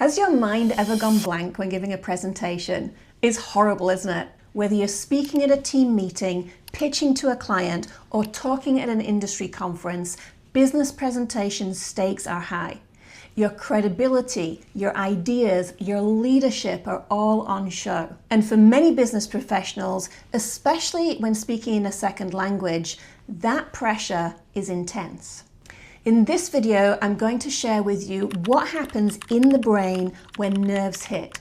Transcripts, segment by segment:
Has your mind ever gone blank when giving a presentation? It's horrible, isn't it? Whether you're speaking at a team meeting, pitching to a client, or talking at an industry conference, business presentation stakes are high. Your credibility, your ideas, your leadership are all on show. And for many business professionals, especially when speaking in a second language, that pressure is intense. In this video, I'm going to share with you what happens in the brain when nerves hit,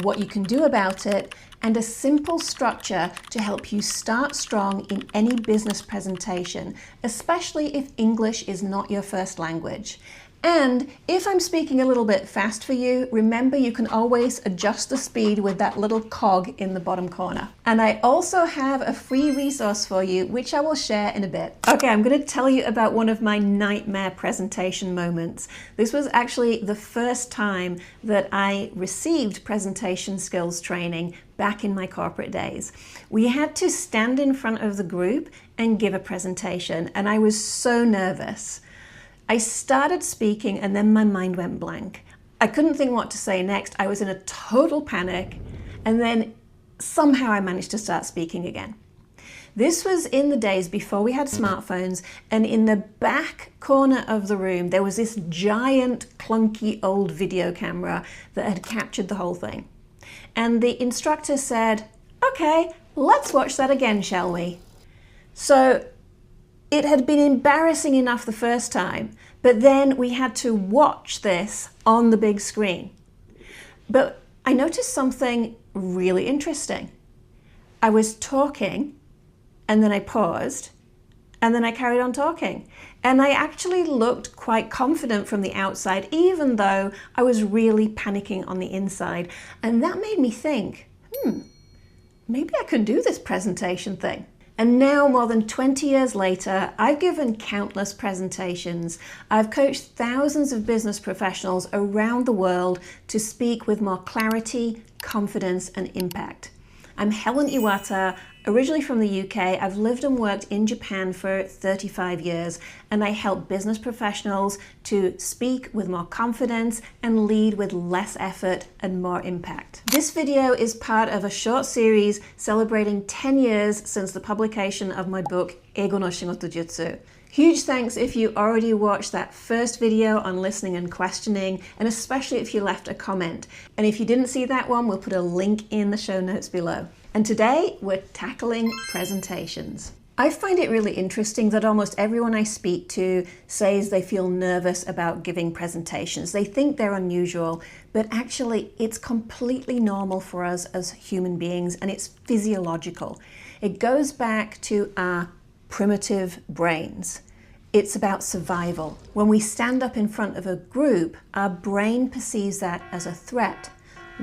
what you can do about it, and a simple structure to help you start strong in any business presentation, especially if English is not your first language. And if I'm speaking a little bit fast for you, remember you can always adjust the speed with that little cog in the bottom corner. And I also have a free resource for you, which I will share in a bit. Okay, I'm going to tell you about one of my nightmare presentation moments. This was actually the first time that I received presentation skills training back in my corporate days. We had to stand in front of the group and give a presentation, and I was so nervous. I started speaking and then my mind went blank. I couldn't think what to say next. I was in a total panic, and then somehow I managed to start speaking again. This was in the days before we had smartphones, and in the back corner of the room there was this giant clunky old video camera that had captured the whole thing. And the instructor said, "Okay, let's watch that again, shall we?" So it had been embarrassing enough the first time, but then we had to watch this on the big screen. But I noticed something really interesting. I was talking, and then I paused, and then I carried on talking. And I actually looked quite confident from the outside, even though I was really panicking on the inside. And that made me think, maybe I can do this presentation thing. And now, more than 20 years later, I've given countless presentations. I've coached thousands of business professionals around the world to speak with more clarity, confidence, and impact. I'm Helen Iwata, originally from the UK. I've lived and worked in Japan for 35 years, and I help business professionals to speak with more confidence and lead with less effort and more impact. This video is part of a short series celebrating 10 years since the publication of my book, Eigo no Shigoto Jutsu. Huge thanks if you already watched that first video on listening and questioning, and especially if you left a comment. And if you didn't see that one, we'll put a link in the show notes below. And today we're tackling presentations. I find it really interesting that almost everyone I speak to says they feel nervous about giving presentations. They think they're unusual, but actually it's completely normal for us as human beings, and it's physiological. It goes back to our primitive brains. It's about survival. When we stand up in front of a group, our brain perceives that as a threat.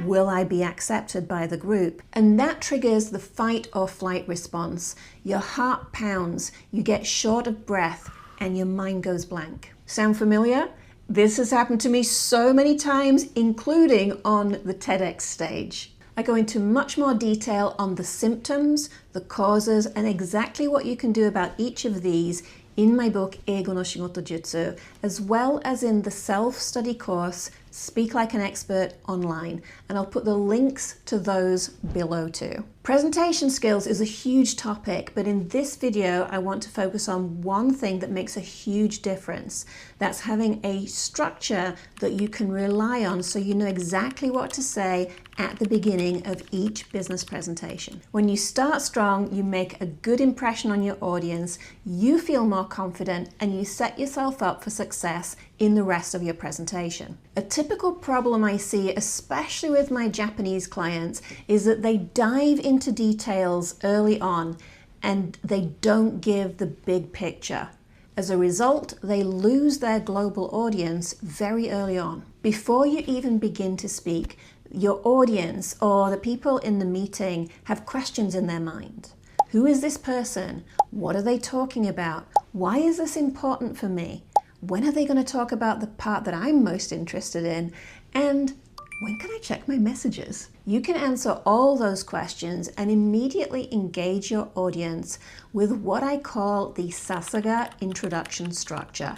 Will I be accepted by the group? And that triggers the fight or flight response. Your heart pounds, you get short of breath, and your mind goes blank. Sound familiar? This has happened to me so many times, including on the TEDx stage. I go into much more detail on the symptoms, the causes, and exactly what you can do about each of these in my book, Eigo no Shigoto Jutsu, as well as in the self-study course, Speak Like an Expert online, and I'll put the links to those below too. Presentation skills is a huge topic, but in this video, I want to focus on one thing that makes a huge difference. That's having a structure that you can rely on so you know exactly what to say at the beginning of each business presentation. When you start strong, you make a good impression on your audience, you feel more confident, and you set yourself up for success in the rest of your presentation. A typical problem I see, especially with my Japanese clients, is that they dive into details early on and they don't give the big picture. As a result, they lose their global audience very early on. Before you even begin to speak, your audience or the people in the meeting have questions in their mind. Who is this person? What are they talking about? Why is this important for me? When are they going to talk about the part that I'm most interested in? And when can I check my messages? You can answer all those questions and immediately engage your audience with what I call the Sasuga introduction structure.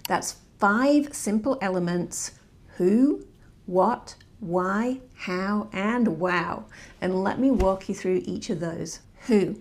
That's 5 simple elements: who, what, why, how, and wow. And let me walk you through each of those. Who.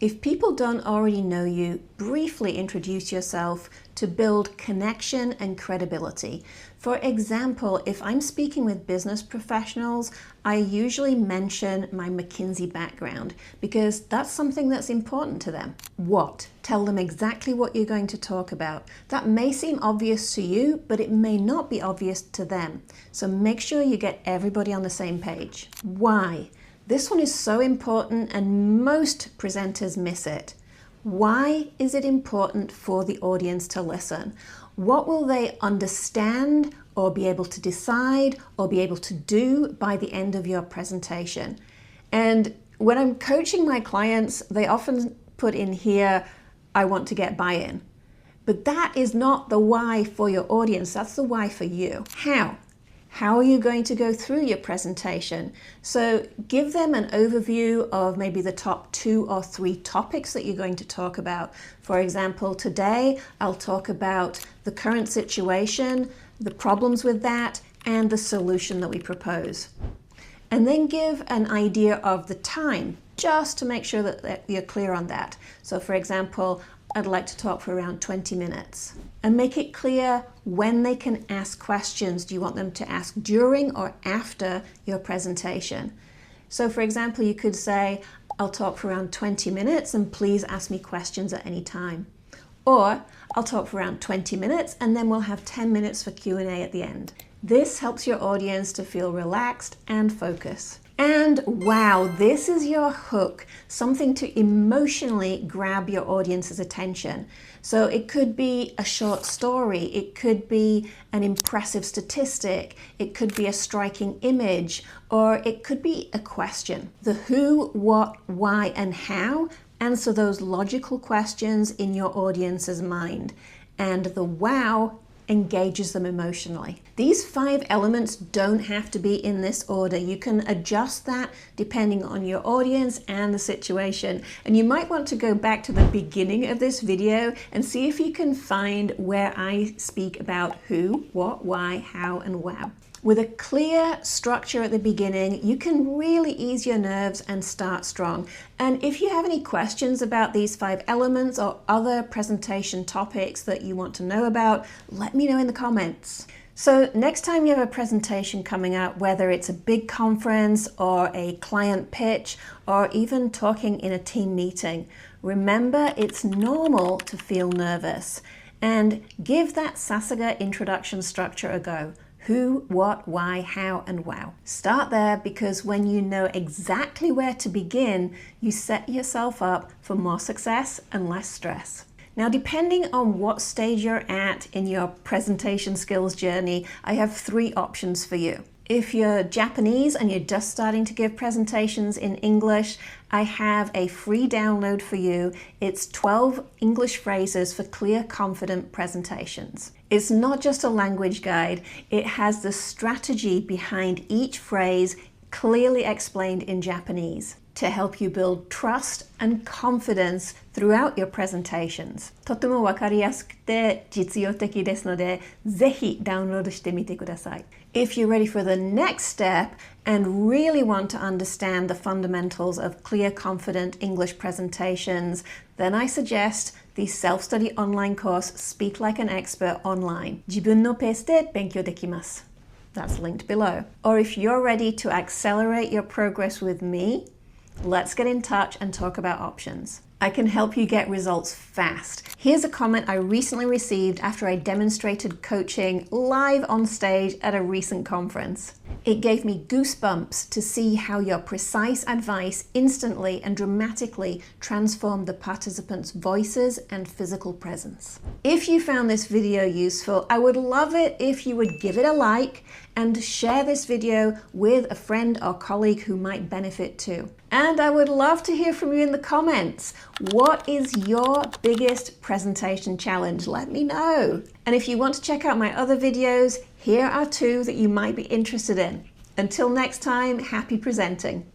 If people don't already know you, briefly introduce yourself to build connection and credibility. For example, if I'm speaking with business professionals, I usually mention my McKinsey background because that's something that's important to them. What? Tell them exactly what you're going to talk about. That may seem obvious to you, but it may not be obvious to them. So make sure you get everybody on the same page. Why? This one is so important and most presenters miss it. Why is it important for the audience to listen? What will they understand or be able to decide or be able to do by the end of your presentation? And when I'm coaching my clients, they often put in here, I want to get buy-in. But that is not the why for your audience, that's the why for you. How? How are you going to go through your presentation? So give them an overview of maybe the top 2 or 3 topics that you're going to talk about. For example, today I'll talk about the current situation, the problems with that, and the solution that we propose. And then give an idea of the time, just to make sure that you're clear on that. So for example, I'd like to talk for around 20 minutes. And make it clear when they can ask questions. Do you want them to ask during or after your presentation? So for example, you could say, I'll talk for around 20 minutes and please ask me questions at any time. Or I'll talk for around 20 minutes and then we'll have 10 minutes for Q&A at the end. This helps your audience to feel relaxed and focus. And wow, this is your hook, something to emotionally grab your audience's attention. So it could be a short story, it could be an impressive statistic, it could be a striking image, or it could be a question. The who, what, why, and how answer those logical questions in your audience's mind. And the wow engages them emotionally. These 5 elements don't have to be in this order. You can adjust that depending on your audience and the situation. And you might want to go back to the beginning of this video and see if you can find where I speak about who, what, why, how, and wow. With a clear structure at the beginning, you can really ease your nerves and start strong. And if you have any questions about these 5 elements or other presentation topics that you want to know about, let me know in the comments. So next time you have a presentation coming up, whether it's a big conference or a client pitch or even talking in a team meeting, remember it's normal to feel nervous and give that Sasuga introduction structure a go. Who, what, why, how, and wow. Start there because when you know exactly where to begin, you set yourself up for more success and less stress. Now, depending on what stage you're at in your presentation skills journey, I have 3 options for you. If you're Japanese and you're just starting to give presentations in English, I have a free download for you. It's 12 English phrases for clear, confident presentations. It's not just a language guide, it has the strategy behind each phrase clearly explained in Japanese to help you build trust and confidence throughout your presentations. とてもわかりやすくて実用的ですので、ぜひダウンロードしてみてください。If you're ready for the next step and really want to understand the fundamentals of clear, confident English presentations, then I suggest the self-study online course Speak Like an Expert Online. 自分のペースで勉強できます。That's linked below. Or if you're ready to accelerate your progress with me, let's get in touch and talk about options. I can help you get results fast. Here's a comment I recently received after I demonstrated coaching live on stage at a recent conference. It gave me goosebumps to see how your precise advice instantly and dramatically transformed the participants' voices and physical presence. If you found this video useful, I would love it if you would give it a like and share this video with a friend or colleague who might benefit too. And I would love to hear from you in the comments. What is your biggest presentation challenge? Let me know. And if you want to check out my other videos, here are 2 that you might be interested in. Until next time, happy presenting.